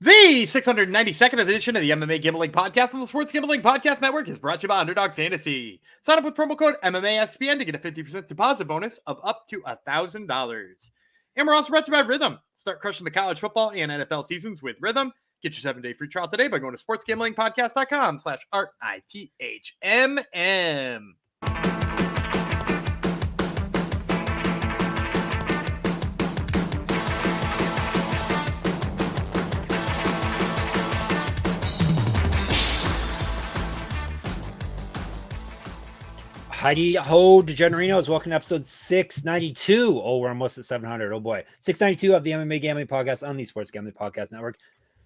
The 692nd edition of the MMA Gambling Podcast on the Sports Gambling Podcast Network is brought to you by Underdog Fantasy. Sign up with promo code MMASGPN to get a 50% deposit bonus of up to $1,000. And we're also brought to you by Rhythm. Start crushing the college football and NFL seasons with Rhythm. Get your 7-day free trial today by going to sportsgamblingpodcast.com/RITHMM. Heidi ho, DeGenerinos. Welcome to episode 692. Oh, we're almost at 700. Oh boy. 692 of the MMA Gambling Podcast on the Sports Gambling Podcast Network.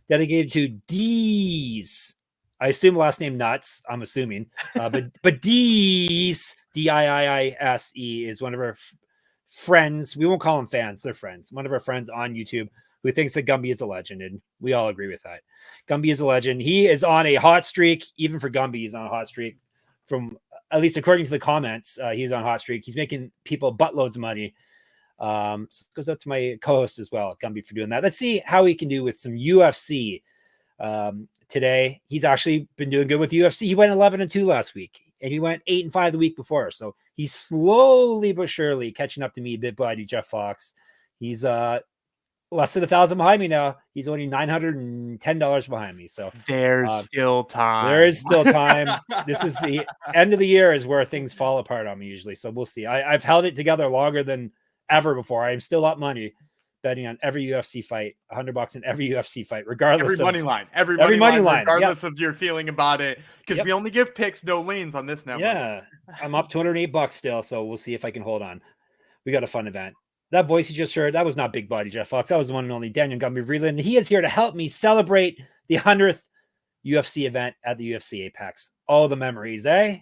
Dedicated to D's. I assume last name Nuts. I'm assuming. But D's, D-I-I-I-S-E, is one of our friends. We won't call them fans. They're friends. One of our friends on YouTube who thinks that Gumby is a legend. And we all agree with that. Gumby is a legend. He is on a hot streak. Even for Gumby, he's on a hot streak. From at least according to the comments, he's on hot streak. He's making people buttloads of money. So it goes out to my co-host as well, Gumby, for doing that. Let's see how he can do with some UFC today. He's actually been doing good with UFC. He went 11-2 last week, and he went 8-5 the week before. So he's slowly but surely catching up to me, big buddy Jeff Fox. He's less than 1,000 behind me now. He's only $910 behind me. So there's still time. There is still time. This is the end of the year is where things fall apart on me usually. So we'll see. I've held it together longer than ever before. I'm still up money betting on every UFC fight, $100 in every UFC fight, regardless every of money line, every money line, regardless of your feeling about it. Because we only give picks, no lanes on this network. Yeah, I'm up $208 still. So we'll see if I can hold on. We got a fun event. That voice you just heard, that was not Big Body Jeff Fox. That was the one and only Daniel Gumby Vreeland. He is here to help me celebrate the 100th UFC event at the UFC Apex. All the memories, eh?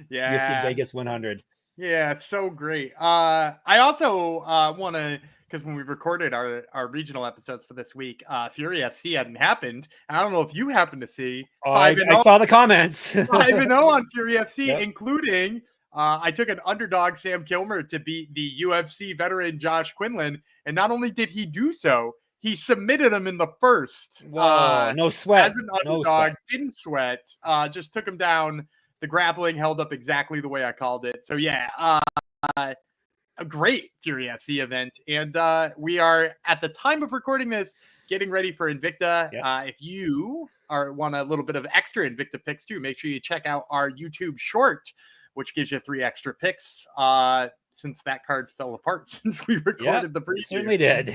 Yeah. UFC Vegas 100. Yeah, it's so great. I also want to, because when we recorded our regional episodes for this week, Fury FC hadn't happened. And I don't know if you happened to see. I saw the comments. 5-0 on Fury FC, including... I took an underdog, Sam Kilmer, to beat the UFC veteran Josh Quinlan. And not only did he do so, he submitted him in the first. Wow, no sweat. As an underdog, didn't sweat. Just took him down. The grappling held up exactly the way I called it. So, yeah, a great Fury FC event. And we are, at the time of recording this, getting ready for Invicta. Yep. If you want a little bit of extra Invicta picks, too, make sure you check out our YouTube short, which gives you 3 extra picks since that card fell apart since we recorded the preview. It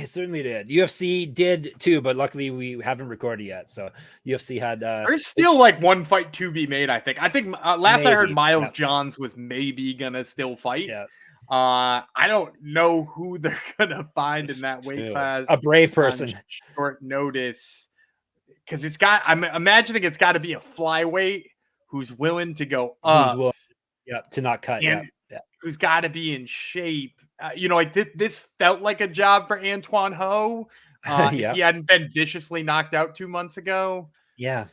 certainly did. UFC did too, but luckily we haven't recorded yet. So UFC had... There's still like one fight to be made, I think. Last I heard, Miles Johns was maybe going to still fight. Yeah. I don't know who they're going to find in that weight class. A brave person. Short notice. Because I'm imagining it's got to be a flyweight who's willing to go up. To not cut. And who's got to be in shape. Like this felt like a job for Antoine Ho. If he hadn't been viciously knocked out 2 months ago. Yeah.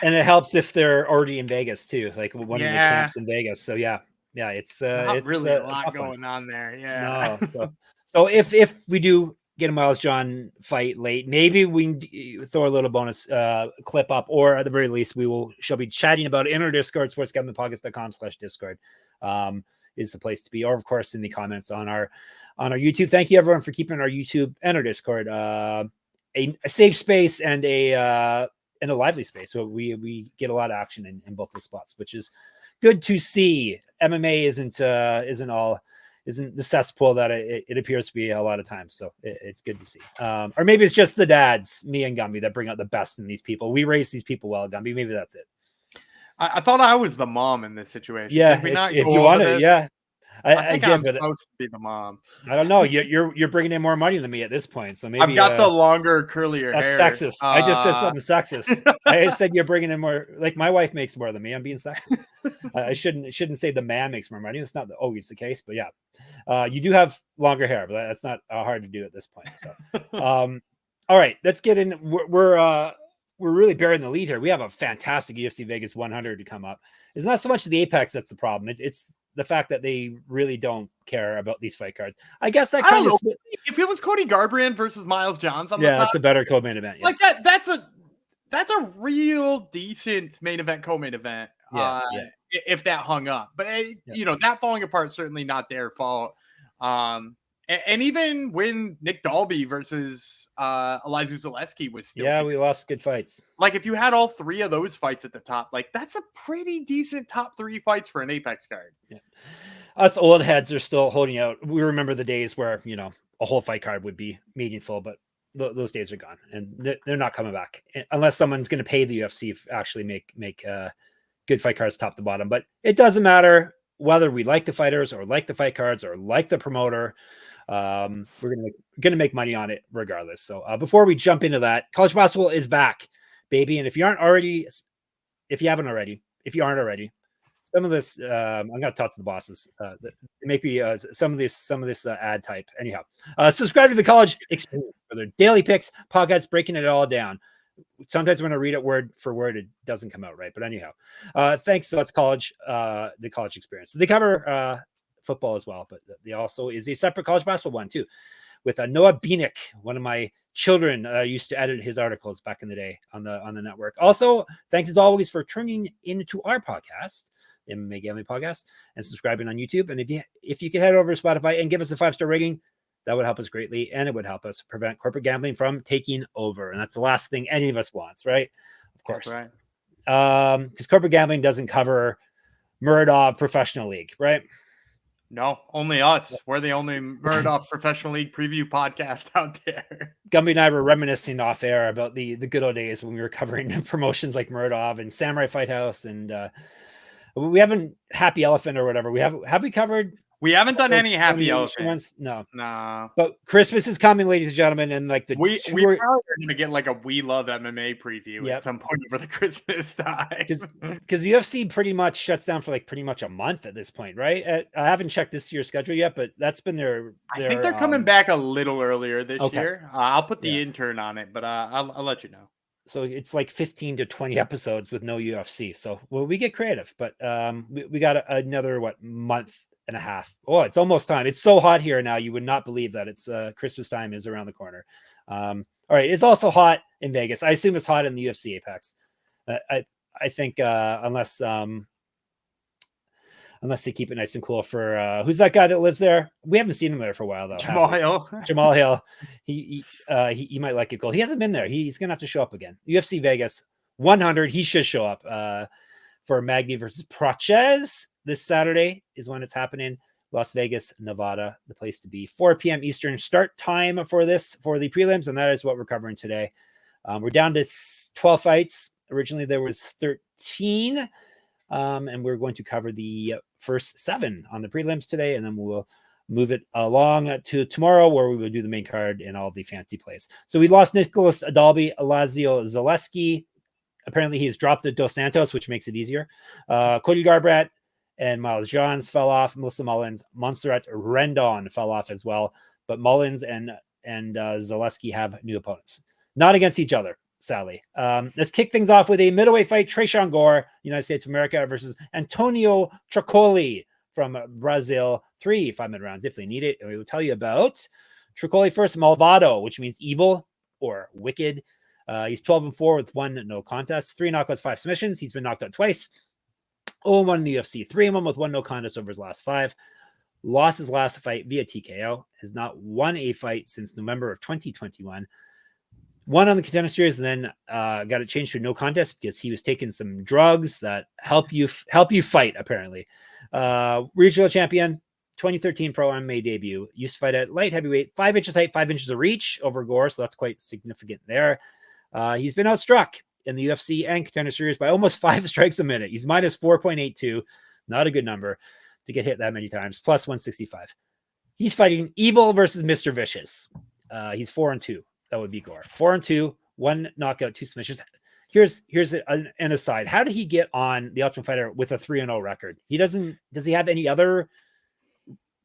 And it helps if they're already in Vegas too, like one of the camps in Vegas. So it's really a lot going on there. Yeah. No, so if we do get a Miles John fight late, maybe we throw a little bonus clip up, or at the very least she'll be chatting about it in our Discord. sportsgamblingpodcast.com/discord is the place to be, or of course in the comments on our YouTube. Thank you everyone for keeping our YouTube and our Discord a safe space and a lively space. So we get a lot of action in both the spots, which is good to see. MMA isn't the cesspool that it appears to be a lot of times. So it's good to see. Or maybe it's just the dads, me and Gumby, that bring out the best in these people. We raise these people well, Gumby. Maybe that's it. I thought I was the mom in this situation. Yeah, if you want it, yeah. I think I'm supposed to be the mom. I don't know. You're bringing in more money than me at this point, so maybe I've got the longer, curlier hair. That's sexist. I just said something sexist. I said you're bringing in more. Like my wife makes more than me. I'm being sexist. I shouldn't say the man makes more money. That's not always the case, but yeah, you do have longer hair, but that's not hard to do at this point. So, all right, let's get in. We're really bearing the lead here. We have a fantastic UFC Vegas 100 to come up. It's not so much the Apex that's the problem. It's the fact that they really don't care about these fight cards. I guess that I don't kind of know. If it was Cody Garbrandt versus Miles Johns on the top, that's a better co-main event. Yeah. Like that's a real decent main event, co-main event. If that hung up, but that falling apart certainly not their fault. And even when Nick Dalby versus Elizeu Zaleski was still we lost good fights. Like if you had all three of those fights at the top, like that's a pretty decent top 3 fights for an Apex card. Yeah. Us old heads are still holding out. We remember the days where a whole fight card would be meaningful, but those days are gone, and they're not coming back unless someone's going to pay the UFC to actually make good fight cards top to bottom. But it doesn't matter whether we like the fighters or like the fight cards or like the promoter. We're gonna make money on it regardless. So before we jump into that, college basketball is back, baby. And if you aren't already, some of this I'm gonna talk to the bosses. It may be some of this ad type. Anyhow, subscribe to the College Experience for their daily picks podcast, breaking it all down. Sometimes when I read it word for word, it doesn't come out right. But anyhow, thanks. So it's the College Experience. They cover football as well, but they also is a separate college basketball one too, with Noah Bieniek, one of my children. Used to edit his articles back in the day on the network. Also, thanks as always for tuning into our podcast, the MMA Gambling Podcast, and subscribing on YouTube. And if you could head over to Spotify and give us a 5-star rating, that would help us greatly, and it would help us prevent corporate gambling from taking over. And that's the last thing any of us wants, right? Of course, that's right. Because corporate gambling doesn't cover Muradov Professional League, right? No, only us. We're the only Muradov Professional League preview podcast out there. Gumby and I were reminiscing off air about the good old days when we were covering promotions like Muradov and Samurai Fight House, and we haven't Happy Elephant or whatever. Have we covered? We haven't done any Happy Elephant ones. No. But Christmas is coming, ladies and gentlemen, and like we probably are going to get like a We Love MMA preview at some point over the Christmas time. Because UFC pretty much shuts down for like pretty much a month at this point, right? I haven't checked this year's schedule yet, but that's been their I think they're coming back a little earlier this year. I'll put the intern on it, but I'll let you know. So it's like 15 to 20 episodes with no UFC. So we get creative, but we got another month and a half. Oh, it's almost time. It's so hot here now. You would not believe that it's Christmas time is around the corner. All right. It's also hot in Vegas. I assume it's hot in the UFC Apex. I think unless they keep it nice and cool for who's that guy that lives there? We haven't seen him there for a while though. Jamal Hill. He might like it cool. He hasn't been there. He's gonna have to show up again. UFC Vegas 100. He should show up for Magny versus Prochez. This Saturday is when it's happening. Las Vegas, Nevada, the place to be. 4 p.m. Eastern start time for the prelims, and that is what we're covering today. We're down to 12 fights. Originally, there was 13, and we're going to cover the first 7 on the prelims today, and then we'll move it along to tomorrow, where we will do the main card and all the fancy plays. So we lost Nicholas Adalby, Elizeu Zaleski. Apparently, he's dropped the Dos Santos, which makes it easier. Cody Garbrandt and Miles Johns fell off. Melissa Mullins, Montserrat Rendon fell off as well. But Mullins and Zaleski have new opponents. Not against each other, sadly. Let's kick things off with a middleweight fight. Tresean Gore, United States of America versus Antonio Trócoli from Brazil. 3 5-minute rounds if they need it. And we will tell you about Trócoli first. Malvado, which means evil or wicked. He's 12-4 with 1 no contest, 3 knockouts, 5 submissions. He's been knocked out twice. 0-1 in the UFC, 3-1 with 1 no contest over his last 5. Lost his last fight via TKO. Has not won a fight since November of 2021. Won on the Contender Series, and then got it changed to no contest because he was taking some drugs that help you fight. Apparently, regional champion, 2013 Pro MMA debut. Used to fight at light heavyweight, 5 inches height, 5 inches of reach over Gore, so that's quite significant there. He's been outstruck in the UFC and Contender Series by almost 5 strikes a minute. He's minus 4.82. Not a good number to get hit that many times. Plus 165. He's fighting evil versus Mr. Vicious. He's 4-2. That would be Gore. 4-2, 1 knockout, 2 submissions. Here's an aside. How did he get on the Ultimate Fighter with a 3-0 record? Does he have any other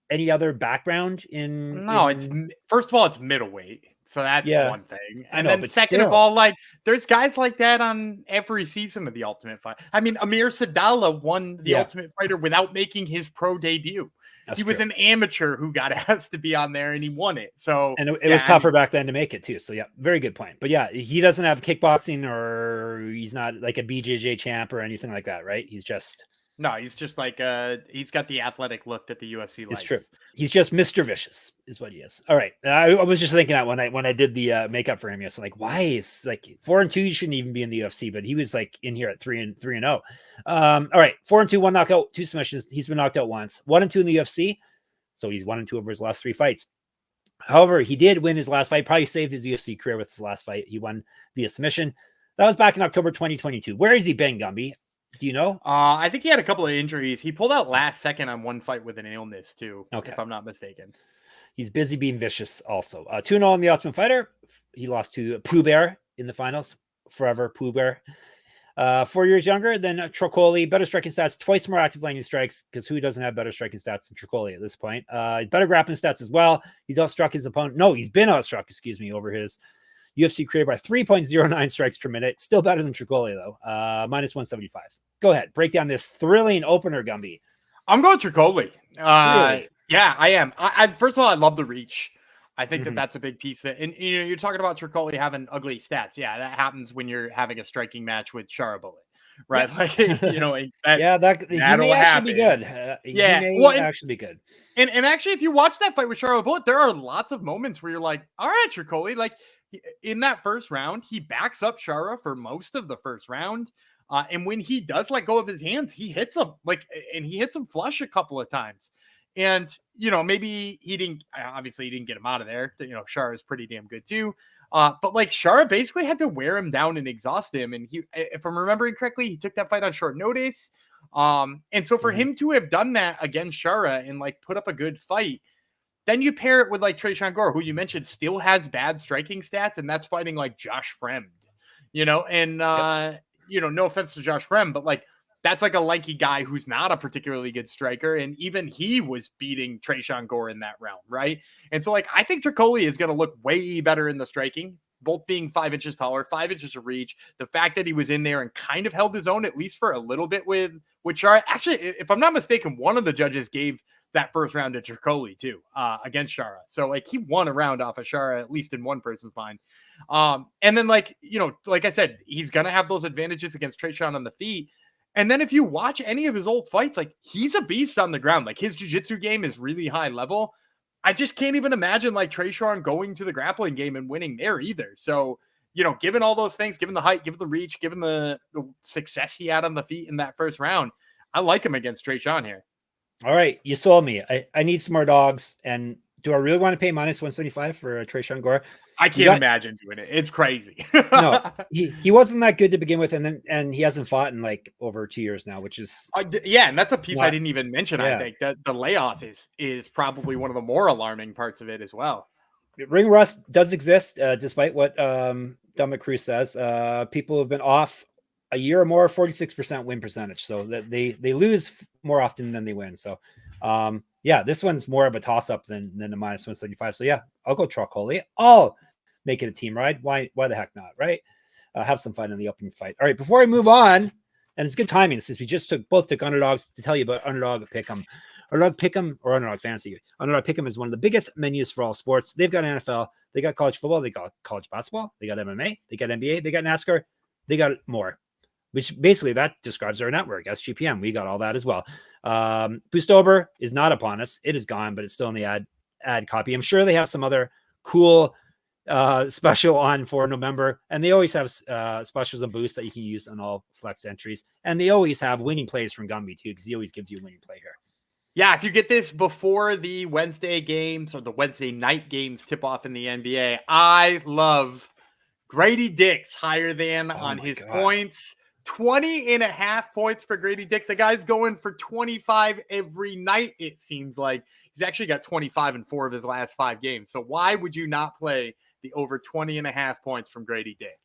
any other background in? No, it's first of all, it's middleweight. So that's one thing. And then second of all, like there's guys like that on every season of the Ultimate Fighter. I mean, Amir Sadallah won the Ultimate Fighter without making his pro debut. He was an amateur who got asked to be on there and he won it. So and it was tougher back then to make it too. So yeah, very good point. But yeah, he doesn't have kickboxing or he's not like a BJJ champ or anything like that, right? He's just like he's got the athletic look that the UFC likes. It's true. He's just Mr. Vicious is what he is. All right. I was just thinking that when I did the makeup for him yesterday, like why is like 4-2, you shouldn't even be in the UFC, but he was like in here at 3-0. All right. 4-2, 1 knockout, 2 submissions. He's been knocked out once, 1-2 in the UFC. So he's 1-2 over his last 3 fights. However, he did win his last fight, probably saved his UFC career with his last fight. He won via submission. That was back in October 2022. Where has he been, Gumby? Do you know? I think he had a couple of injuries. He pulled out last second on one fight with an illness too, if I'm not mistaken. He's busy being vicious also. 2-0 in the Ultimate Fighter. He lost to Pooh Bear in the finals. Forever Pooh Bear. 4 years younger than Trócoli. Better striking stats, twice more active landing strikes, because who doesn't have better striking stats than Trócoli at this point? Better grappling stats as well. He's outstruck his opponent. No, he's been outstruck, over his UFC career by 3.09 strikes per minute. Still better than Trócoli, though. Minus 175. Go ahead. Break down this thrilling opener, Gumby. I'm going Trócoli. Really? Yeah, I am. I first of all, I love the reach. I think that's a big piece of it. And you're talking about Trócoli having ugly stats. Yeah, that happens when you're having a striking match with Bullet, right? Like he may actually be good. He may actually be good. And actually, if you watch that fight with Bullet, there are lots of moments where you're like, all right, Trócoli, like in that first round, he backs up Shara for most of the first round. And when he does let go of his hands, he hits him and he hits him flush a couple of times. And, maybe he didn't get him out of there. Shara is pretty damn good too. But like Shara basically had to wear him down and exhaust him. And if I'm remembering correctly, he took that fight on short notice. And so for him to have done that against Shara and like put up a good fight, then you pair it with like Tresean Gore, who you mentioned still has bad striking stats, and that's fighting like Josh Fremd, no offense to Josh Fremd, but like that's like a lanky guy who's not a particularly good striker. And even he was beating Tresean Gore in that round, right? And so like I think Trócoli is going to look way better in the striking, both being 5 inches taller, 5 inches of reach. The fact that he was in there and kind of held his own, at least for a little bit with Shara. Actually, if I'm not mistaken, one of the judges gave that first round to Trócoli too, against Shara. So like he won a round off of Shara, at least in one person's mind. And then like I said, he's going to have those advantages against Tresean on the feet. And then if you watch any of his old fights, like he's a beast on the ground. Like his jiu-jitsu game is really high level. I just can't even imagine like Tresean going to the grappling game and winning there either. So, given all those things, given the height, given the reach, given the success he had on the feet in that first round, I like him against Tresean here. All right, you sold me. I need some more dogs. And do I really want to pay minus 175 for Tresean Gore? I can't imagine doing it. It's crazy. No, he wasn't that good to begin with, and he hasn't fought in like over 2 years now, which is and that's a piece I didn't even mention. I think that the layoff is probably one of the more alarming parts of it as well. Ring rust does exist, despite what Dominic Cruz says. People have been off a year or more, 46% win percentage, so that they lose more often than they win. So this one's more of a toss-up than a minus 175. So yeah, I'll go Trócoli. I'll make it a team ride. Why the heck not, right? Have some fun in the opening fight. All right, before I move on, and it's good timing since we just took underdogs to tell you about Underdog Pick'em. Underdog Pick'em or Underdog Fantasy. Underdog Pick'em is one of the biggest menus for all sports. They've got NFL, they got college football, they got college basketball, they got MMA, they got NBA, they got NASCAR, they got more. Which basically that describes our network, SGPN. We got all that as well. Boostober is not upon us. It is gone, but it's still in the ad copy. I'm sure they have some other cool special on for November. And they always have specials and boosts that you can use on all flex entries. And they always have winning plays from Gumby too, because he always gives you a winning play here. Yeah, if you get this before the Wednesday games or the Wednesday night games tip off in the NBA, I love Grady Dick's higher than on his points. 20.5 points for Grady Dick. The guy's going for 25 every night, it seems like. He's actually got 25 in 4 of his last 5 games. So why would you not play the over 20.5 points from Grady Dick?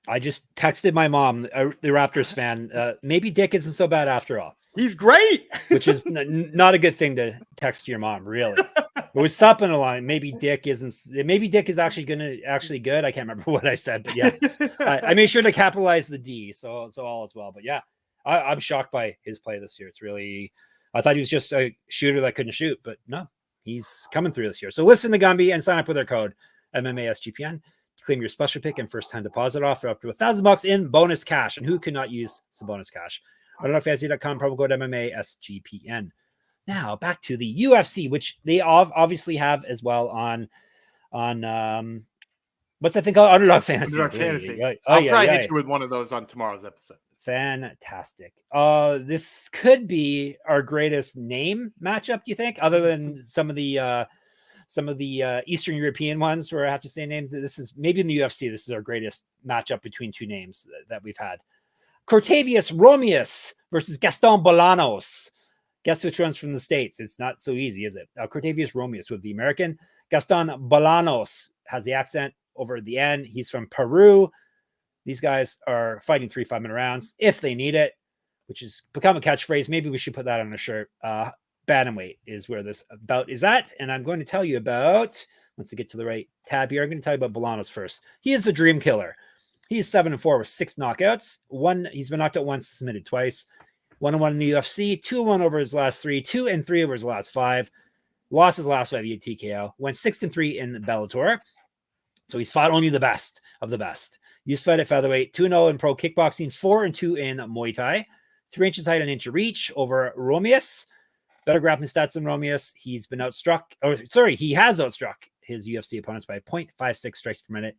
I just texted my mom, the Raptors fan. Maybe Dick isn't so bad after all. He's great. Which is not a good thing to text your mom, really. It was something along. Maybe Dick is actually good. I can't remember what I said, but yeah, I made sure to capitalize the D, so all is well. But yeah, I'm shocked by his play this year. It's really, I thought he was just a shooter that couldn't shoot, but no, he's coming through this year. So listen to Gumby and sign up with our code MMASGPN to claim your special pick and first time deposit offer up to $1,000 in bonus cash. And who could not use some bonus cash? UnderdogFantasy.com, promo code MMASGPN. Now back to the UFC, which they obviously have as well on what's that thing called? Underdog Fantasy. Underdog Fantasy. I'll probably hit you with one of those on tomorrow's episode. Fantastic. This could be our greatest name matchup, do you think? Other than some of the Eastern European ones where I have to say names. This is maybe in the UFC. This is our greatest matchup between two names that we've had. Cortavious Romious versus Gaston Bolaños. Guess which one's from the States? It's not so easy, is it? Cortavious Romious with the American. Gaston Bolaños has the accent over the end. He's from Peru. These guys are fighting 3 5-minute rounds if they need it, which has become a catchphrase. Maybe we should put that on a shirt. Bantamweight is where this bout is at. And I'm going to tell you about, once I get to the right tab here, I'm going to tell you about Bolaños first. He is the dream killer. He's 7-4 with 6 knockouts. He's been knocked out once, submitted twice. 1-1 in the UFC, 2-1 over his last 3, 2-3 over his last 5. Lost his last 5 via TKO. Went 6-3 in Bellator. So he's fought only the best of the best. Used to fight at featherweight, 2-0 in pro kickboxing, 4-2 in Muay Thai. 3 inches height, 1 inch of reach over Romious. Better grappling stats than Romious. He's been he has outstruck his UFC opponents by 0.56 strikes per minute.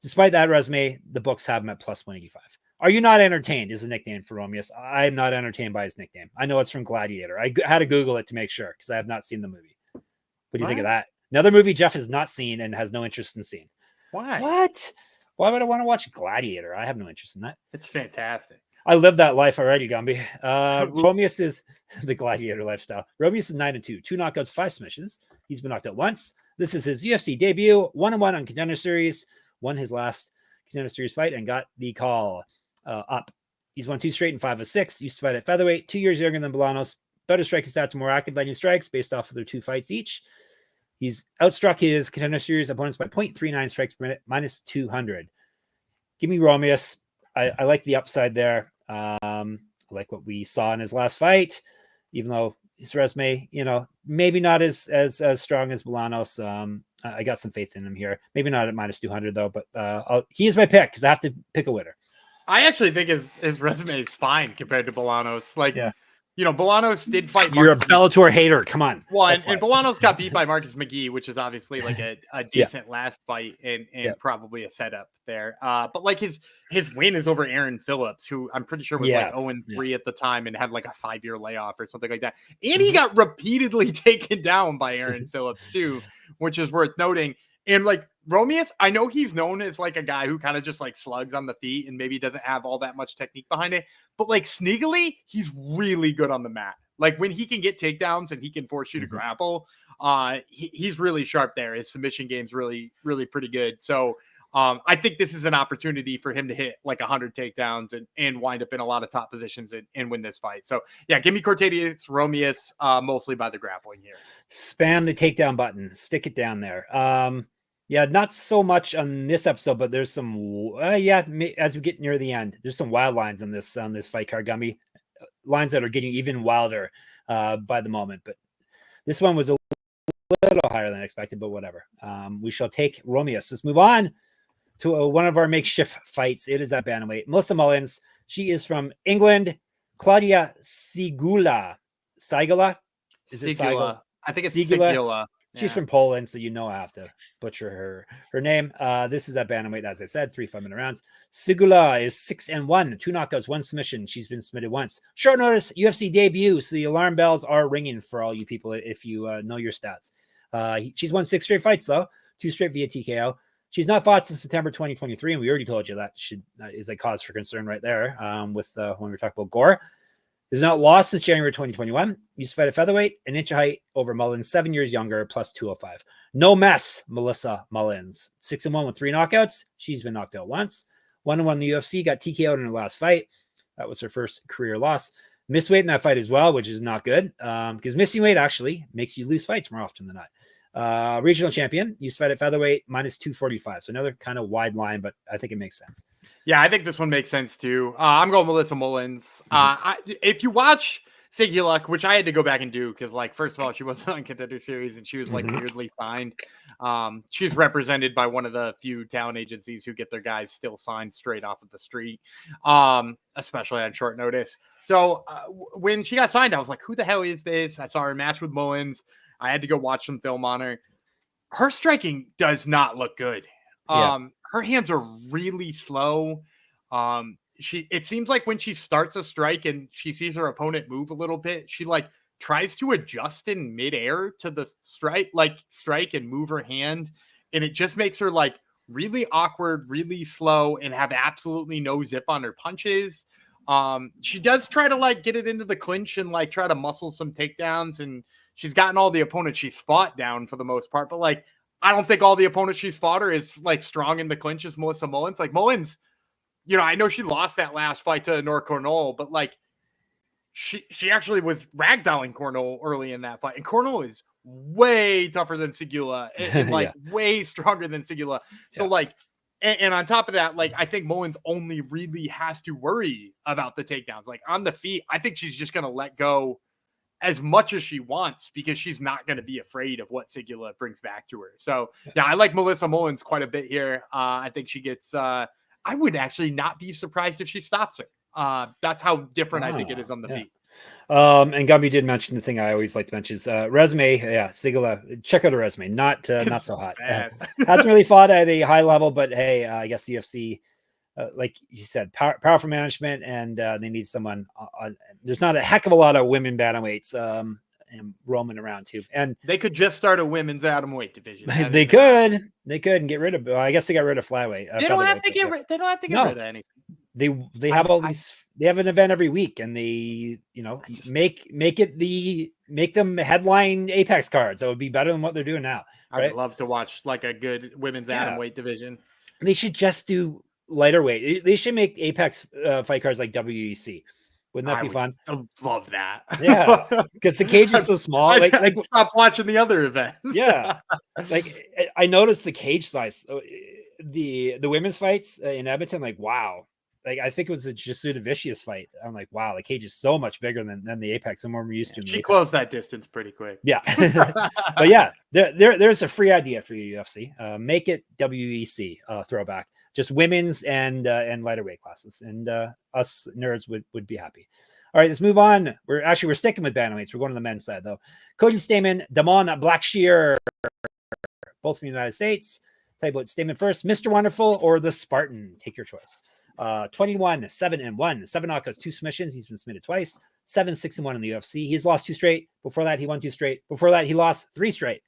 Despite that resume, the books have him at plus 185. Are you not entertained is a nickname for Romious. I'm not entertained by his nickname. I know it's from Gladiator. I had to Google it to make sure because I have not seen the movie. What do you think of that? Another movie Jeff has not seen and has no interest in seeing. Why? What? Why would I want to watch Gladiator? I have no interest in that. It's fantastic. I lived that life already, Gumby. Romious is the Gladiator lifestyle. Romious is 9-2, 2 knockouts, 5 submissions. He's been knocked out once. This is his UFC debut, 1-1 on Contender Series. Won his last Contender Series fight and got the call up. He's won 2 straight and 5 of 6. Used to fight at featherweight, 2 years younger than Bolaños. Better striking stats, more active landing strikes based off of their 2 fights each. He's outstruck his Contender Series opponents by 0.39 strikes per minute, minus 200. Give me Romious. I like the upside there. I like what we saw in his last fight, even though his resume, maybe not as strong as Bolaños. I got some faith in him here. Maybe not at minus 200 though, but he is my pick because I have to pick a winner. I actually think his resume is fine compared to Bolaños. Yeah. Bolaños did fight. You're a Bellator hater. Come on. Well, and Bolaños got beat by Marcus McGee, which is obviously like a decent last fight and probably a setup there. But like his win is over Aaron Phillips, who I'm pretty sure was like 0-3 at the time and had like a 5-year layoff or something like that. And he got repeatedly taken down by Aaron Phillips too, which is worth noting. And like Romious, I know he's known as like a guy who kind of just like slugs on the feet and maybe doesn't have all that much technique behind it, but like sneakily, he's really good on the mat. Like when he can get takedowns and he can force you to grapple, he's really sharp there. His submission game's really, really pretty good. So I think this is an opportunity for him to hit like 100 takedowns and wind up in a lot of top positions and win this fight. So yeah, give me Cortavious Romious mostly by the grappling here. Spam the takedown button. Stick it down there. Yeah, not so much on this episode, but there's some. As we get near the end, there's some wild lines on this fight card, Gumby. Lines that are getting even wilder by the moment. But this one was a little higher than expected, but whatever. We shall take Romious. Let's move on to one of our makeshift fights. It is at bantamweight. Melissa Mullins. She is from England. Klaudia Syguła. Syguła? Is it Syguła? I think it's Syguła. She's from Poland, so I have to butcher her name. This is at bantamweight, as I said, 3 5-minute rounds. Syguła is 6-1, 2 knockouts, 1 submission. She's been submitted once. Short notice, UFC debut, so the alarm bells are ringing for all you people if you know your stats. She's won 6 straight fights, though, 2 straight via TKO. She's not fought since September 2023, and we already told you that is a cause for concern right there with when we were talking about Gore. Is not lost since January 2021. Used to fight at featherweight, 1 inch of height over Mullins, 7 years younger, plus 205. No mess, Melissa Mullins. 6-1 with 3 knockouts. She's been knocked out once. 1-1 in the UFC, got TKO'd in her last fight. That was her first career loss. Missed weight in that fight as well, which is not good because missing weight actually makes you lose fights more often than not. Regional champion, used to fight at featherweight, minus 245. So another kind of wide line, but I think it makes sense. Yeah, I think this one makes sense too. I'm going Melissa Mullins. If you watch Syguła, which I had to go back and do because, like, first of all, she wasn't on Contender Series and she was like weirdly signed. She's represented by one of the few talent agencies who get their guys still signed straight off of the street, especially on short notice. So when she got signed, I was like, who the hell is this? I saw her match with Mullins. I had to go watch some film on her. Her striking does not look good. Her hands are really slow. It seems like when she starts a strike and she sees her opponent move a little bit, she like tries to adjust in midair to the strike and move her hand. And it just makes her like really awkward, really slow, and have absolutely no zip on her punches. She does try to like get it into the clinch and like try to muscle some takedowns, and she's gotten all the opponents she's fought down for the most part. But like, I don't think all the opponents she's fought her is like strong in the clinch as Melissa Mullins. Like Mullins, you know, I know she lost that last fight to Nora Cornell, but like she actually was ragdolling Cornell early in that fight. And Cornell is way tougher than Syguła and like way stronger than Syguła. So like, and on top of that, like, I think Mullins only really has to worry about the takedowns. Like on the feet, I think she's just going to let go as much as she wants because she's not going to be afraid of what Syguła brings back to her. So yeah, I like Melissa Mullins quite a bit here. I think she gets, I would actually not be surprised if she stops her. That's how different I think it is on the feet. And Gumby did mention the thing I always like to mention is resume. Yeah, Syguła, check out her resume. Not so hot. Hasn't really fought at a high level, but hey, I guess the UFC, like you said, powerful management, and they need someone. There's not a heck of a lot of women bantamweights and roaming around too, and they could just start a women's atomweight division. They could and get rid of. I guess they got rid of flyweight. They don't have to get rid. They don't have to get rid of anything. They have all these. They have an event every week, and they make them headline Apex cards. That would be better than what they're doing now. Right? I'd love to watch like a good women's atomweight division. They should just do lighter weight. They should make Apex fight cards like WEC. Wouldn't that be fun? I love that. Yeah, because the cage is so small. Like stop watching the other events. Yeah, like I noticed the cage size. The women's fights in Edmonton, like wow. Like I think it was the Jesuda Vicious fight. I'm like, wow, the cage is so much bigger than the Apex. I'm more used to. She closed that distance pretty quick. Yeah, but yeah, there's a free idea for you, UFC. Make it WEC throwback. Just women's and lighter weight classes, and us nerds would be happy. All right, let's move on. We're sticking with bantamweights. We're going to the men's side though. Cody Stamann, Damon Blackshear, both from the United States. Tell you about Stamann first, Mr. Wonderful or the Spartan. Take your choice. 21-7-1, 7 knockouts, 2 submissions. He's been submitted twice. 7-6-1 in the UFC. He's lost 2 straight. Before that, he won 2 straight. Before that, he lost 3 straight.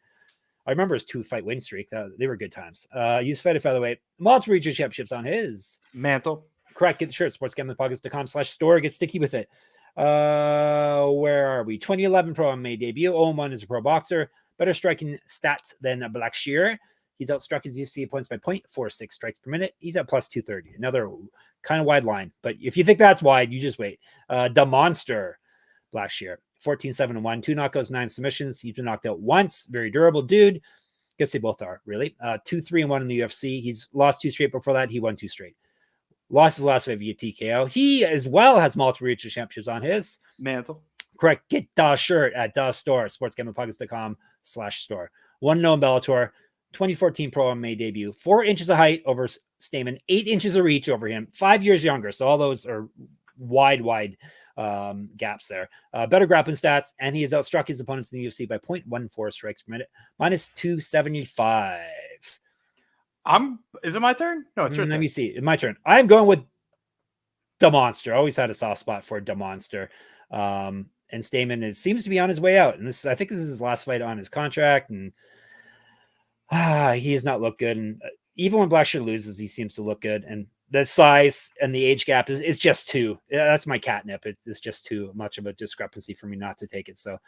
I remember his 2-fight win streak. They were good times. Used to fight at featherweight. Multiple regional championships on his mantle. Correct. Get the shirt. sportsgamblingpockets.com/store. Get sticky with it. Where are we? 2011 pro MMA debut. 0-1 as a pro boxer. Better striking stats than Blackshear. He's outstruck his UFC opponents by 0.46 strikes per minute. He's at plus 230. Another kind of wide line. But if you think that's wide, you just wait. The monster, Blackshear. 14-7-1, 2 knockouts, 9 submissions. He's been knocked out once. Very durable dude. Guess they both are, really. 2-3-1 in the UFC. He's lost 2 straight. Before that, he won 2 straight. Lost his last fight via TKO. He as well has multiple regional championships on his mantle. Correct. Get the shirt at the store, sportsgamblingpockets.com/store. 1-0 in Bellator. 2014 pro MMA debut. 4 inches of height over Stamann. 8 inches of reach over him. 5 years younger. So all those are wide gaps there. Better grappling stats, and he has outstruck his opponents in the UFC by 0.14 strikes per minute. Minus 275. Is it my turn? No, it's your turn. Let me see. It's my turn. I'm going with the monster. Always had a soft spot for the monster. And Stamann seems to be on his way out. And I think this is his last fight on his contract. And he has not looked good. And even when Blackshear loses, he seems to look good. And the size and the age gap is just too. That's my catnip. It's just too much of a discrepancy for me not to take it. So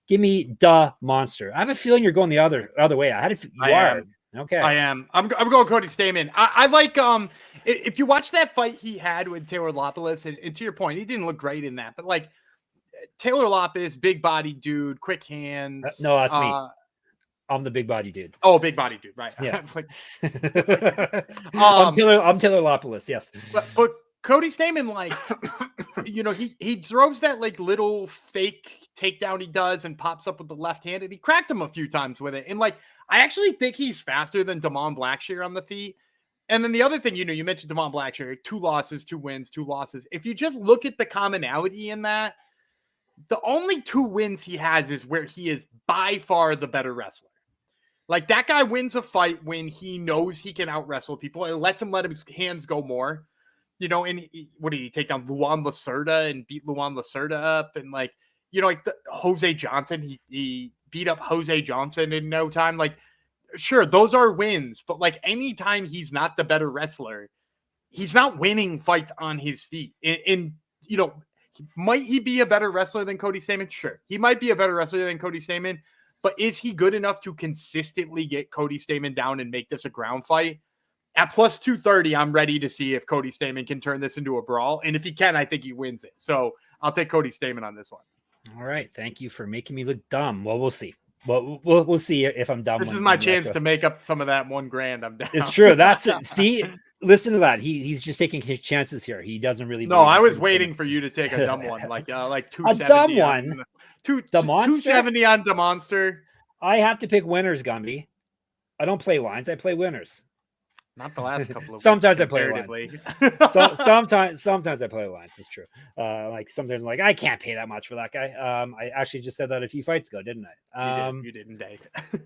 give me the monster. I have a feeling you're going the other way. Okay. I am. I'm going Cody Stamann. I like if you watch that fight he had with Taylor Lopoulos, and to your point, he didn't look great in that, but like Taylor Lopez, big body dude, quick hands. No, that's me. I'm the big body dude. Oh, big body dude, right? Yeah. I'm Taylor Lopez. Yes, but Cody Stamann, like, he throws that like little fake takedown he does and pops up with the left hand, and he cracked him a few times with it. And like, I actually think he's faster than Damon Blackshear on the feet. And then the other thing, you mentioned Damon Blackshear, 2 losses, 2 wins, 2 losses. If you just look at the commonality in that, the only 2 wins he has is where he is by far the better wrestler. Like, that guy wins a fight when he knows he can out wrestle people. It lets him let his hands go more. And what did he take down Luan Lacerda and beat Luan Lacerda up? And like, like Jose Johnson, he beat up Jose Johnson in no time. Like, sure, those are wins, but like anytime he's not the better wrestler, he's not winning fights on his feet. And might he be a better wrestler than Cody Stamann? Sure, he might be a better wrestler than Cody Stamann, but is he good enough to consistently get Cody Stamann down and make this a ground fight? At plus 230, I'm ready to see if Cody Stamann can turn this into a brawl. And if he can, I think he wins it. So I'll take Cody Stamann on this one. All right. Thank you for making me look dumb. Well, we'll see. Well, we'll see if I'm dumb. This is my chance to make up some of that $1,000 I'm down. It's true. That's it. See, listen to that. He's just taking his chances here. He doesn't really. No, I was waiting for you to take a dumb one, like 270. A dumb one. 270 on the monster. I have to pick winners, Gumby. I don't play lines. I play winners. Not the last couple of sometimes weeks, I play lines. Sometimes I play lines. It's true. Like sometimes like I can't pay that much for that guy. I actually just said that a few fights ago, didn't I? You didn't.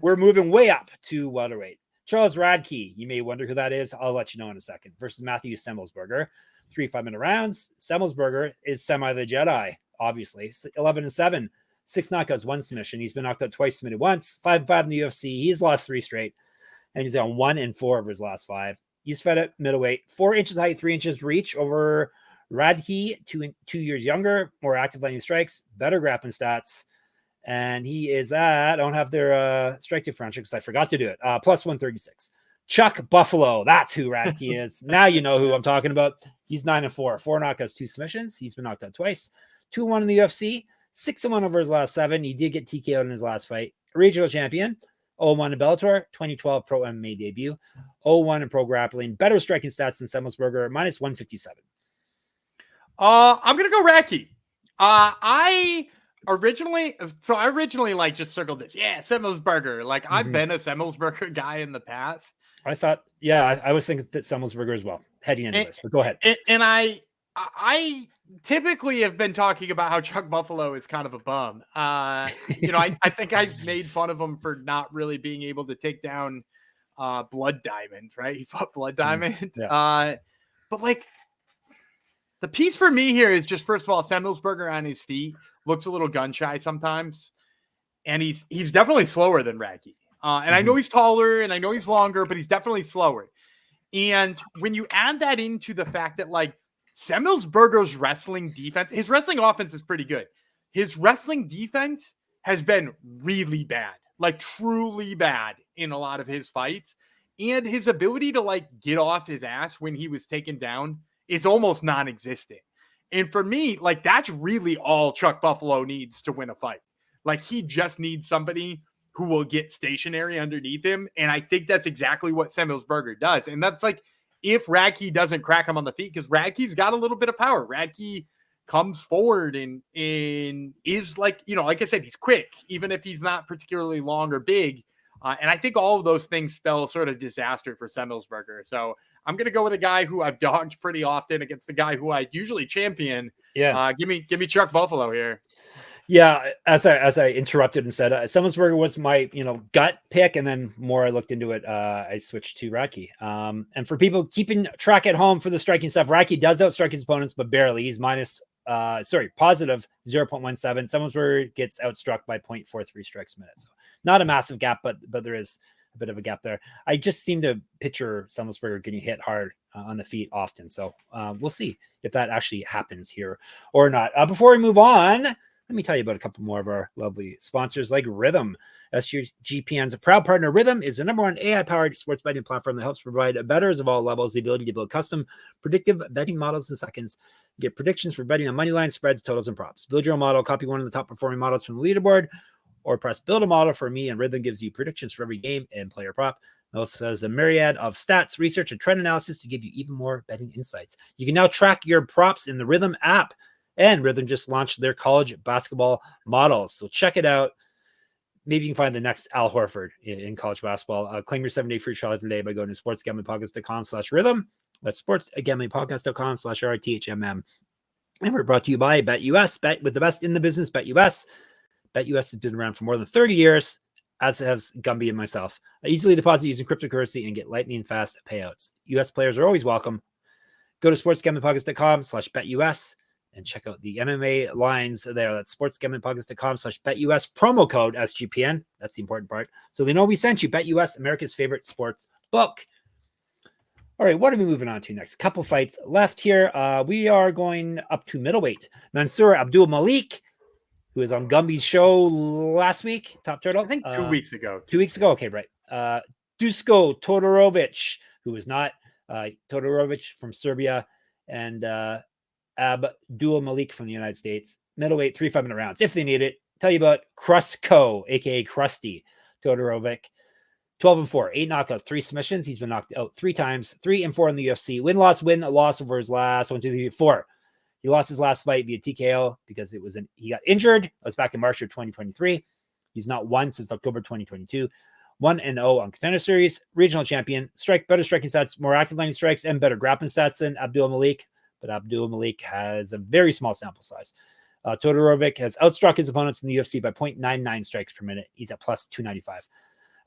We're moving way up to welterweight. Charles Radtke. You may wonder who that is. I'll let you know in a second. Versus Matthew Semelsberger. 3 5-minute rounds. Semelsberger is semi the Jedi. Obviously, 11-7, 6 knockouts, 1 submission. He's been knocked out twice, submitted once. 5-5 in the UFC. He's lost 3 straight. And he's on 1-4 of his last 5. He's fed at middleweight, 4 inches height, 3 inches reach over Radtke, 2 years younger, more active landing strikes, better grappling stats. And he is at, I don't have their strike differential because I forgot to do it, plus 136. Chuck Buffalo, that's who Radtke is. Now you know who I'm talking about. He's 9-4, 4 knockouts, 2 submissions. He's been knocked out twice, 2-1 in the UFC, 6-1 over his last 7. He did get TKO'd in his last fight. Regional champion. 0-1 in Bellator, 2012 Pro MMA debut, 0-1 in Pro Grappling, better striking stats than Semelsberger, minus 157. I'm gonna go Radtke. I originally like just circled this. Yeah, Semelsberger. Like I've been a Semelsberger guy in the past. I thought, yeah, I was thinking that Semelsberger as well heading into this. But go ahead. And I typically have been talking about how Chuck Buffalo is kind of a bum. I think I made fun of him for not really being able to take down Blood Diamond, right? He fought Blood Diamond. Yeah. But like the piece for me here is just, first of all, Semelsberger on his feet looks a little gun shy sometimes. And he's definitely slower than Radtke. And I know he's taller and I know he's longer, but he's definitely slower. And when you add that into the fact that like Semelsberger's wrestling defense, his wrestling offense is pretty good. His wrestling defense has been really bad, like truly bad in a lot of his fights. And his ability to like get off his ass when he was taken down is almost non-existent. And for me, like that's really all Chuck Buffalo needs to win a fight. Like he just needs somebody who will get stationary underneath him. And I think that's exactly what Semelsberger does. And that's like, if Radtke doesn't crack him on the feet, because Radtke's got a little bit of power. Radtke comes forward and is like, like I said, he's quick, even if he's not particularly long or big. And I think all of those things spell sort of disaster for Semelsberger. So I'm going to go with a guy who I've dogged pretty often against the guy who I usually champion. Yeah. Give me Chuck Buffalo here. Yeah, as I interrupted and said, Semelsberger was my gut pick, and then more I looked into it, I switched to Radtke. And for people keeping track at home for the striking stuff, Radtke does outstrike his opponents, but barely. He's positive 0.17. Semelsberger gets outstruck by 0.43 strikes a minute. So not a massive gap, but there is a bit of a gap there. I just seem to picture Semelsberger getting hit hard on the feet often. So we'll see if that actually happens here or not. Before we move on, let me tell you about a couple more of our lovely sponsors like Rhythm. SGPN's a proud partner. Rhythm is the #1 AI-powered sports betting platform that helps provide bettors of all levels the ability to build custom predictive betting models in seconds. Get predictions for betting on money lines, spreads, totals, and props. Build your own model, copy one of the top performing models from the leaderboard, or press build a model for me, and Rhythm gives you predictions for every game and player prop. It also has a myriad of stats, research, and trend analysis to give you even more betting insights. You can now track your props in the Rhythm app, and Rhythm just launched their college basketball models. So check it out. Maybe you can find the next Al Horford in college basketball. Claim your 7-day free trial today by going to sportsgamblingpodcast.com/rhythm. That's sportsgamblingpodcast.com/RTHMM. And we're brought to you by BetUS. Bet with the best in the business, BetUS. BetUS has been around for more than 30 years, as has Gumby and myself. I easily deposit using cryptocurrency and get lightning fast payouts. US players are always welcome. Go to sportsgamblingpodcast.com/BetUS and check out the MMA lines there. That's sportsgamblingpodcast.com/BetUS, promo code SGPN. That's the important part. So they know we sent you. BetUS, America's favorite sports book. All right, what are we moving on to next? A couple fights left here. We are going up to middleweight. Mansur Abdul-Malik, who was on Gumby's show last week, Top Turtle. I think 2 weeks ago. 2 weeks ago. Okay, right. Duško Todorović, who is not Todorović from Serbia, and Abdul-Malik from the United States. Middleweight, 3 5-minute rounds if they need it. Tell you about Krustko, aka Krusty Todorović. 12-4, 8 knockouts, 3 submissions. He's been knocked out 3 times, 3-4 in the UFC. Win, loss over his last 1, 2, 3, 4. He lost his last fight via TKO because he got injured. It was back in March of 2023. He's not won since October 2022. 1-0 on Contender Series. Regional champion. Better striking stats, more active landing strikes, and better grappling stats than Abdul-Malik. But Abdul-Malik has a very small sample size. Todorović has outstruck his opponents in the UFC by 0.99 strikes per minute. He's at plus 295.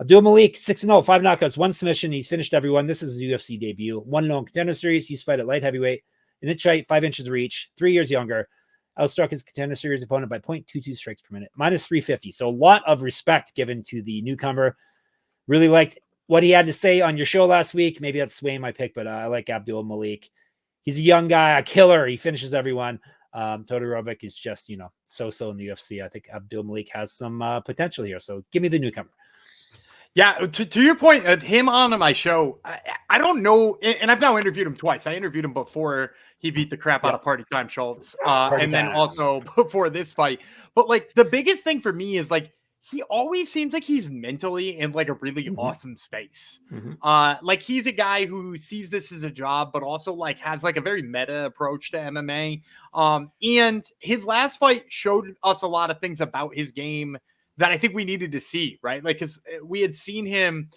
Abdul-Malik, 6-0, 5 knockouts, 1 submission. He's finished everyone. This is his UFC debut. 1-0 on Contender Series. He's fight at light heavyweight. An inch height, 5 inches reach, 3 years younger. Outstruck his Contender Series opponent by 0.22 strikes per minute, minus 350. So a lot of respect given to the newcomer. Really liked what he had to say on your show last week. Maybe that's swaying my pick, but I like Abdul-Malik. He's a young guy, a killer. He finishes everyone. Todorović is just, so-so in the UFC. I think Abdul-Malik has some potential here. So give me the newcomer. Yeah, to your point, him on my show, I don't know, and I've now interviewed him twice. I interviewed him before he beat the crap out of Party Time Schultz, then also before this fight. But like the biggest thing for me is like he always seems like he's mentally in like a really awesome space. Like he's a guy who sees this as a job, but also like has like a very meta approach to MMA. And his last fight showed us a lot of things about his game that I think we needed to see, right? Like, because we had seen him,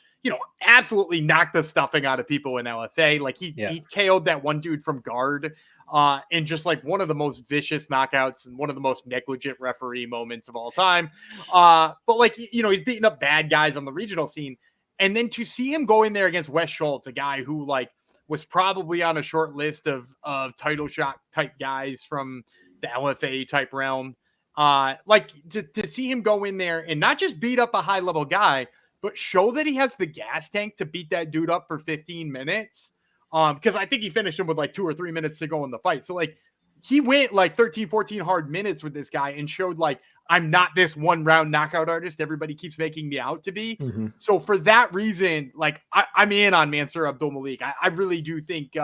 absolutely knock the stuffing out of people in LFA. Like he KO'd that one dude from guard, and just like one of the most vicious knockouts and one of the most negligent referee moments of all time. But like, he's beating up bad guys on the regional scene. And then to see him go in there against Wes Schultz, a guy who like was probably on a short list of title shot type guys from the LFA type realm. Like to see him go in there and not just beat up a high level guy, but show that he has the gas tank to beat that dude up for 15 minutes. Because I think he finished him with like 2 or 3 minutes to go in the fight. So like he went like 13, 14 hard minutes with this guy and showed like, I'm not this 1 round knockout artist everybody keeps making me out to be. So for that reason, like I'm in on Mansur Abdul-Malik. I really do think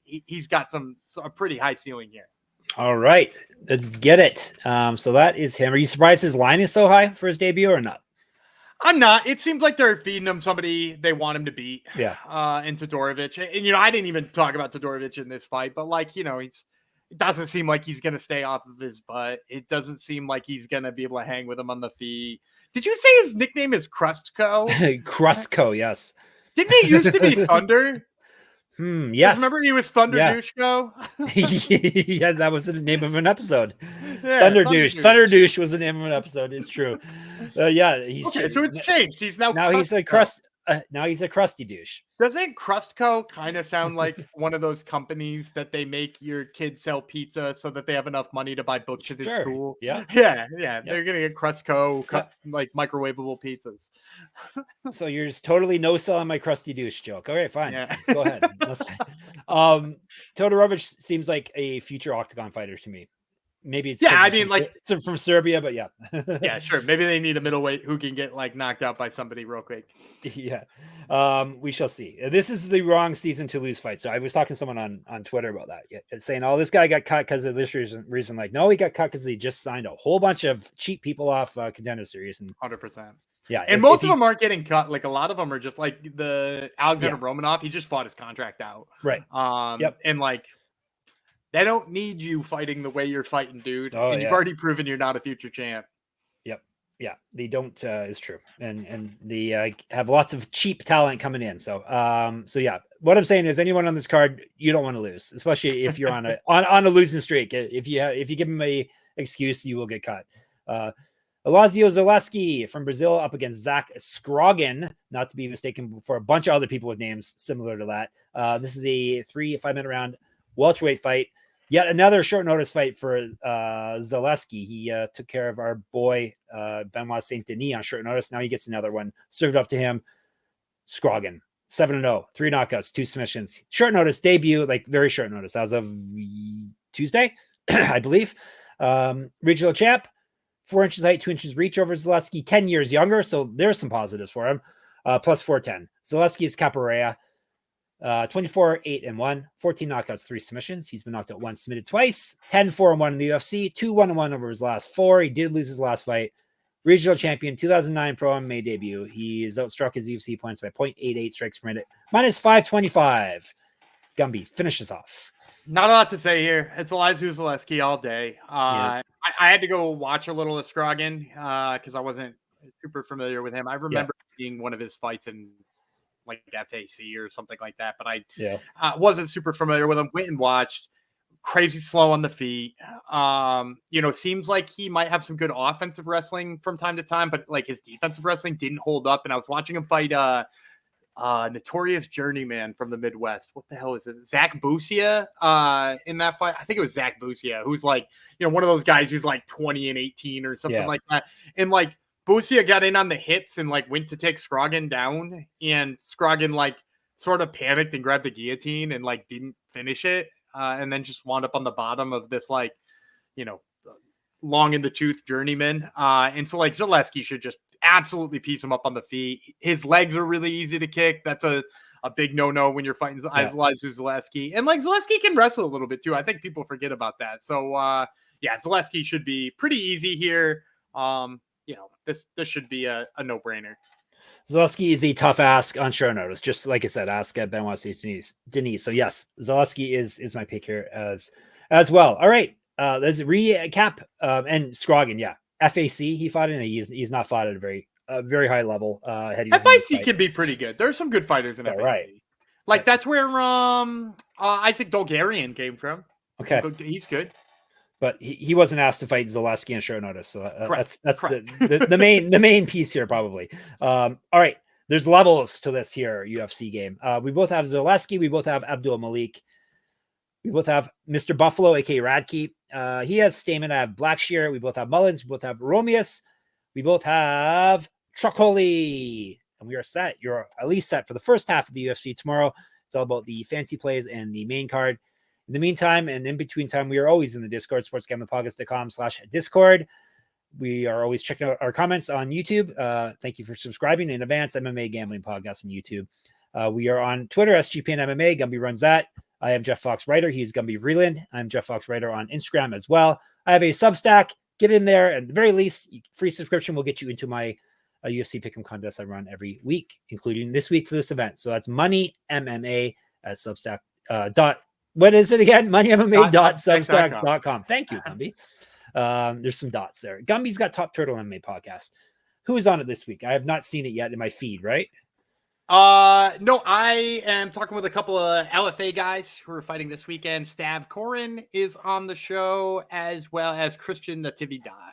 he's got a pretty high ceiling here. All right, let's get it. So that is him. Are you surprised his line is so high for his debut or not? I'm not. It seems like they're feeding him somebody they want him to beat. Yeah. And Todorović. And, I didn't even talk about Todorović in this fight, but like, it doesn't seem like he's going to stay off of his butt. It doesn't seem like he's going to be able to hang with him on the feet. Did you say his nickname is Krustko? Krustko, yes. Didn't he used to be Thunder? Yes. Remember he was Thunder Duško? Yeah, that was the name of an episode. Yeah, Thunder Douche. Thunder Douche was the name of an episode. It's true. Yeah, he's okay, so it's changed. He's now he's a crust. Now he's a crusty douche. Doesn't Krustko kind of sound like one of those companies that they make your kids sell pizza so that they have enough money to buy books at his school? Yeah. They're gonna get Krustko like microwavable pizzas. So you're just totally no selling my crusty douche joke. All right, fine. Yeah. Go ahead. Todorović seems like a future octagon fighter to me. maybe it's I mean, like it's from Serbia, but yeah. Yeah, sure. Maybe they need a middleweight who can get like knocked out by somebody real quick. Yeah. We shall see. This is the wrong season to lose fights. So I was talking to someone on Twitter about that, saying, "Oh, this guy got cut because of this reason." Like, no, he got cut because he just signed a whole bunch of cheap people off Contender Series. And 100%. Yeah, and most of them aren't getting cut. Like a lot of them are just like the Alexander Romanov. He just fought his contract out, right? And like they don't need you fighting the way you're fighting, dude. And you've already proven you're not a future champ. Yeah, they don't is true, and they have lots of cheap talent coming in. So yeah, what I'm saying is, anyone on this card, you don't want to lose, especially if you're on a losing streak. If you give them a excuse, you will get cut. Elizeu Zaleski from Brazil up against Zach Scroggin, not to be mistaken for a bunch of other people with names similar to that. This is a 3-5-minute round welterweight fight. Yet another short notice fight for Zaleski. He took care of our boy Benoit Saint Denis on short notice. Now he gets another one served up to him. Scroggin, 7-0, 3 knockouts, 2 submissions. Short notice debut, like very short notice as of Tuesday, I believe. Regional champ, 4 inches height, 2 inches reach over Zaleski, 10 years younger. So there's some positives for him. Plus 410. Zaleski is Capoeira. 24-8-1, 14 knockouts, 3 submissions. He's been knocked out once, submitted twice. 10-4-1 in the UFC, 2-1-1 over his last 4. He did lose his last fight. Regional champion, 2009 Pro MMA debut. He's outstruck his UFC points by 0.88 strikes per minute, minus 525. Gumby finishes off. Not a lot to say here. It's Elizeu Zaleski all day. I had to go watch a little of Scroggin because I wasn't super familiar with him. I remember seeing one of his fights in like FAC or something like that, but I wasn't super familiar with him. Went and watched. Crazy slow on the feet. Seems like he might have some good offensive wrestling from time to time, but like his defensive wrestling didn't hold up. And I was watching him fight notorious journeyman from the Midwest. What the hell is it? Zach Busia in that fight. I think it was Zach Busia, who's like, one of those guys who's like 20-18 or something like that. And like Busia got in on the hips and like went to take Scroggin down, and Scroggin like sort of panicked and grabbed the guillotine and like didn't finish it. And then just wound up on the bottom of this, like, long in the tooth journeyman. And so like Zaleski should just absolutely piece him up on the feet. His legs are really easy to kick. That's a big no-no when you're fighting Elizeu Zaleski. And like Zaleski can wrestle a little bit too. I think people forget about that. So Zaleski should be pretty easy here. This should be a no-brainer. Zaleski is a tough ask on short notice. Just like I said, ask at Benoit Saint Denis. So yes, Zaleski is my pick here as well. All right. Let's recap. And Scroggin, FAC he fought in. He's not fought at a very high level. FAC can be pretty good. There's some good fighters in FAC. Right. Like that's where Isaac Dolgarian came from. Okay, he's good. But he wasn't asked to fight Zaleski on short notice, so that's the main piece here probably. All right, there's levels to this here UFC game. We both have Zaleski, we both have Abdul-Malik, we both have Mr. Buffalo, aka Radtke. He has Stamann. I have Blackshear. We both have Mullins. We both have Romious. We both have Trócoli, and we are set. You're at least set for the first half of the UFC tomorrow. It's all about the fancy plays and the main card. In the meantime, and in between time, we are always in the Discord, sportsgamblingpodcast.com/Discord. We are always checking out our comments on YouTube. Thank you for subscribing in advance. MMA Gambling Podcast on YouTube. We are on Twitter, SGPN MMA. Gumby runs that. I am Jeff Fox Writer. He's Gumby Vreeland. I'm Jeff Fox Writer on Instagram as well. I have a Substack. Get in there. At the very least, free subscription will get you into my UFC Pick'em contest I run every week, including this week for this event. So that's Money MMA at Substack. What is it again? MoneyMMA.substack.com. Thank you, Gumby. There's some dots there. Gumby's got Top Turtle MMA podcast. Who is on it this week? I have not seen it yet in my feed, right? No, I am talking with a couple of LFA guys who are fighting this weekend. Stav Corin is on the show, as well as Christian Natividad.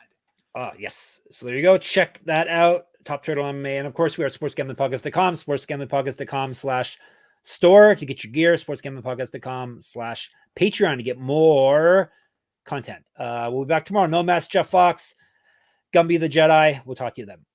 Yes. So there you go. Check that out. Top Turtle MMA. And of course, we are sportsgamblingpodcast.com, sportsgamblingpodcast.com/store to get your gear, sportsgamblingpodcast.com/Patreon to get more content. We'll be back tomorrow. No Mask, Jeff Fox, Gumby the Jedi. We'll talk to you then.